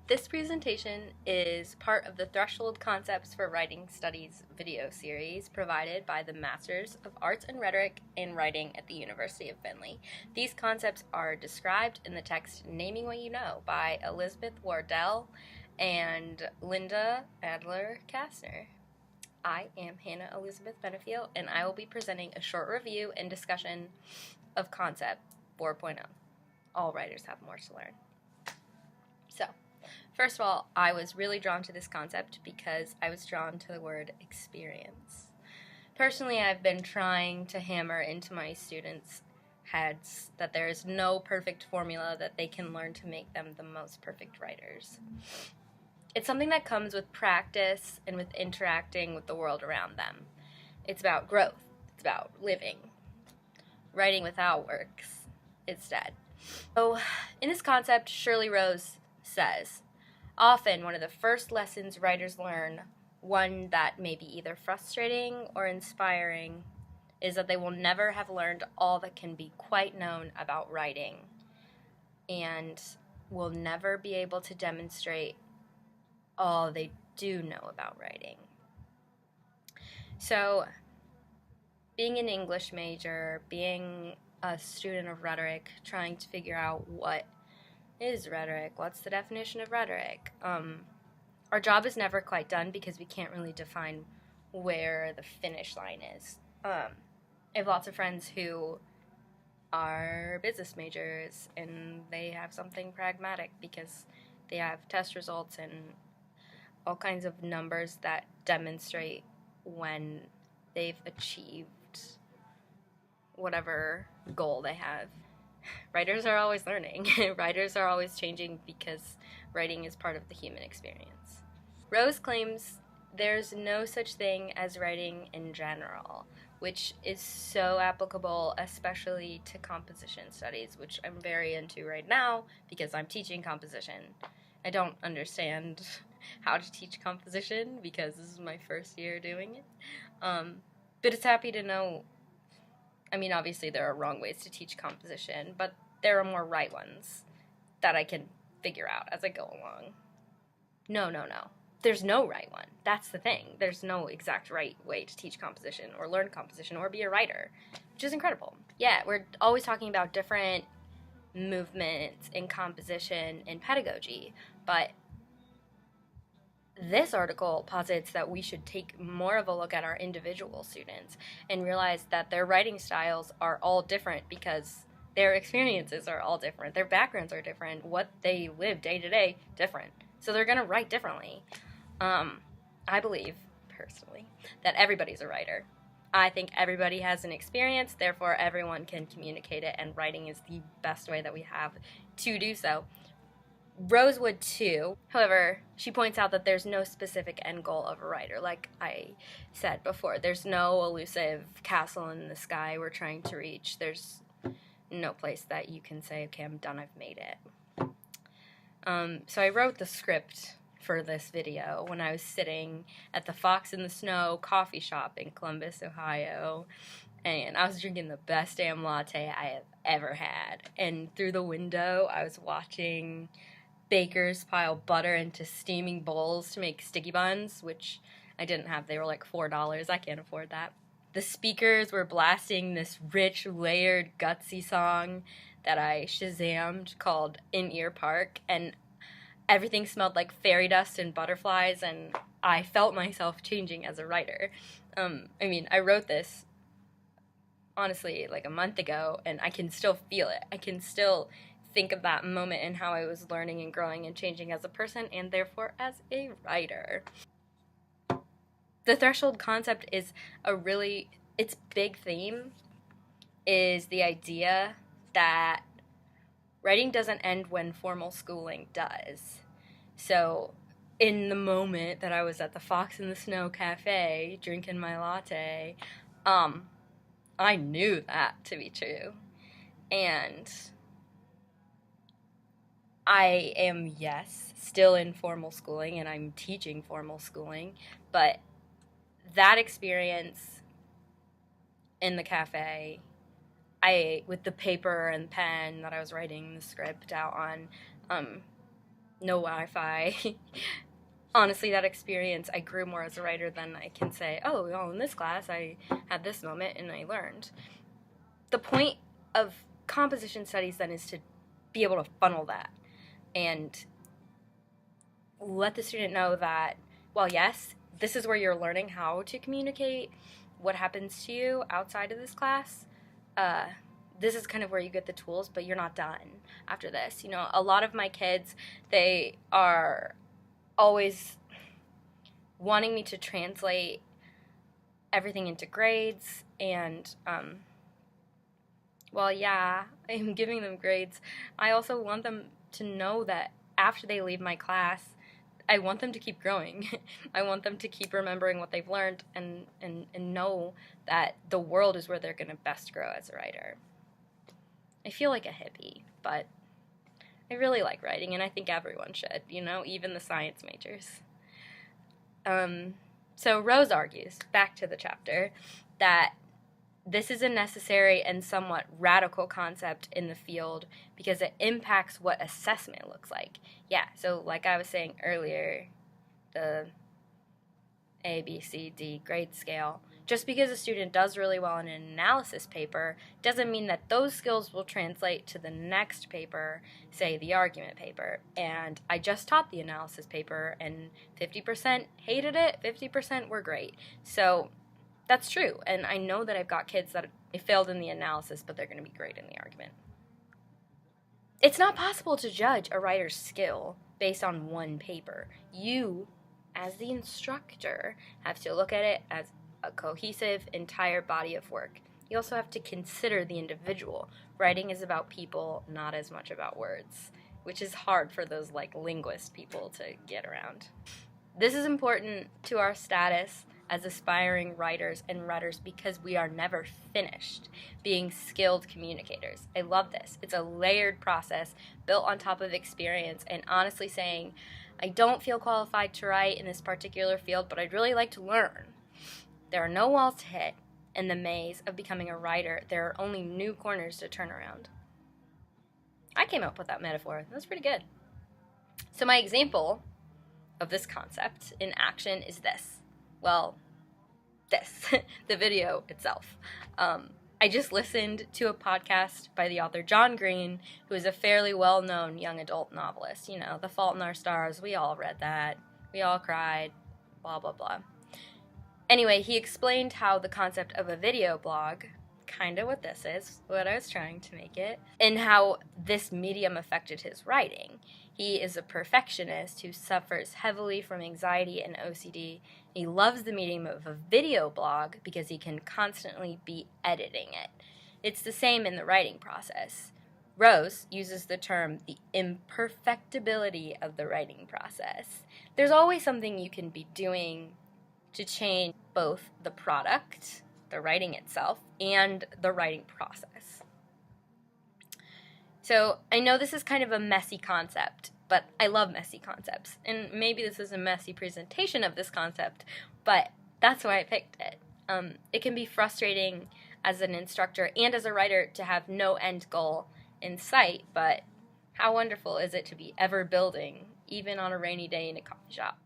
This presentation is part of the Threshold Concepts for Writing Studies video series provided by the Masters of Arts in Rhetoric and Writing at the University of Findlay. These concepts are described in the text Naming What You Know by Elizabeth Wardell and Linda Adler-Kastner. I am Hannah Elizabeth Benefiel, and I will be presenting a short review and discussion of Concept 4.0. All writers have more to learn. So, first of all, I was really drawn to this concept because I was drawn to the word experience. Personally, I've been trying to hammer into my students' heads that there is no perfect formula that they can learn to make them the most perfect writers. It's something that comes with practice and with interacting with the world around them. It's about growth. It's about living. Writing without works instead. So, in this concept, Shirley Rose says, often one of the first lessons writers learn, one that may be either frustrating or inspiring, is that they will never have learned all that can be quite known about writing and will never be able to demonstrate all they do know about writing. So, being an English major, being a student of rhetoric, trying to figure out what is rhetoric, what's the definition of rhetoric, our job is never quite done because we can't really define where the finish line is. I have lots of friends who are business majors and they have something pragmatic because they have test results and all kinds of numbers that demonstrate when they've achieved whatever goal they have. Writers are always learning. Writers are always changing because writing is part of the human experience. Rose claims there's no such thing as writing in general, which is so applicable especially to composition studies, which I'm very into right now because I'm teaching composition. I don't understand how to teach composition because this is my first year doing it. But it's happy to know, obviously there are wrong ways to teach composition, but there are more right ones that I can figure out as I go along. No. There's no right one. That's the thing. There's no exact right way to teach composition or learn composition or be a writer, which is incredible. Yeah, we're always talking about different movements in composition and pedagogy, but this article posits that we should take more of a look at our individual students and realize that their writing styles are all different because their experiences are all different. Their backgrounds are different. What they live day to day, different. So they're going to write differently. I believe, personally, that everybody's a writer. I think everybody has an experience, therefore everyone can communicate it, and writing is the best way that we have to do so. Rose would too. However, she points out that there's no specific end goal of a writer. Like I said before, there's no elusive castle in the sky we're trying to reach. There's no place that you can say, okay, I'm done, I've made it. So I wrote the script for this video when I was sitting at the Fox in the Snow coffee shop in Columbus, Ohio, and I was drinking the best damn latte I have ever had. And through the window, I was watching bakers pile butter into steaming bowls to make sticky buns, which I didn't have. They were like $4. I can't afford that. The speakers were blasting this rich, layered, gutsy song that I Shazammed called In-Ear Park, and everything smelled like fairy dust and butterflies, and I felt myself changing as a writer. I wrote this, honestly, like a month ago, and I can still feel it. I can still think of that moment and how I was learning and growing and changing as a person and therefore as a writer. The threshold concept is its big theme is the idea that writing doesn't end when formal schooling does. So in the moment that I was at the Fox in the Snow cafe drinking my latte, I knew that to be true. And I am, yes, still in formal schooling, and I'm teaching formal schooling, but that experience in the cafe, with the paper and pen that I was writing the script out on, no Wi-Fi. Honestly, that experience, I grew more as a writer than I can say, oh, well, in this class I had this moment and I learned. The point of composition studies then is to be able to funnel that and let the student know that, well, yes, this is where you're learning how to communicate what happens to you outside of this class. This is kind of where you get the tools, but you're not done after this. You know, a lot of my kids, they are always wanting me to translate everything into grades, and well, yeah, I'm giving them grades. I also want them to know that after they leave my class, I want them to keep growing. I want them to keep remembering what they've learned and know that the world is where they're going to best grow as a writer. I feel like a hippie, but I really like writing, and I think everyone should, you know, even the science majors. So Rose argues, back to the chapter, that this is a necessary and somewhat radical concept in the field because it impacts what assessment looks like. Yeah, so like I was saying earlier, the A, B, C, D grade scale, just because a student does really well in an analysis paper doesn't mean that those skills will translate to the next paper, say the argument paper. And I just taught the analysis paper, and 50% hated it, 50% were great. So that's true, and I know that I've got kids that failed in the analysis, but they're going to be great in the argument. It's not possible to judge a writer's skill based on one paper. You, as the instructor, have to look at it as a cohesive, entire body of work. You also have to consider the individual. Writing is about people, not as much about words, which is hard for those linguist people to get around. This is important to our status as aspiring writers and readers because we are never finished being skilled communicators. I love this. It's a layered process built on top of experience, and honestly saying, I don't feel qualified to write in this particular field, but I'd really like to learn. There are no walls to hit. In the maze of becoming a writer, there are only new corners to turn around. I came up with that metaphor. That's pretty good. So my example of this concept in action is this. Well, this, the video itself. I just listened to a podcast by the author John Green, who is a fairly well-known young adult novelist. You know, The Fault in Our Stars, we all read that. We all cried, blah, blah, blah. Anyway, he explained how the concept of a video blog, kind of what this is, what I was trying to make it, and how this medium affected his writing. He is a perfectionist who suffers heavily from anxiety and OCD. He loves the medium of a video blog because he can constantly be editing it. It's the same in the writing process. Rose uses the term the imperfectibility of the writing process. There's always something you can be doing to change both the product, the writing itself, and the writing process. So I know this is kind of a messy concept, but I love messy concepts. And maybe this is a messy presentation of this concept, but that's why I picked it. It can be frustrating as an instructor and as a writer to have no end goal in sight, but how wonderful is it to be ever building, even on a rainy day in a coffee shop?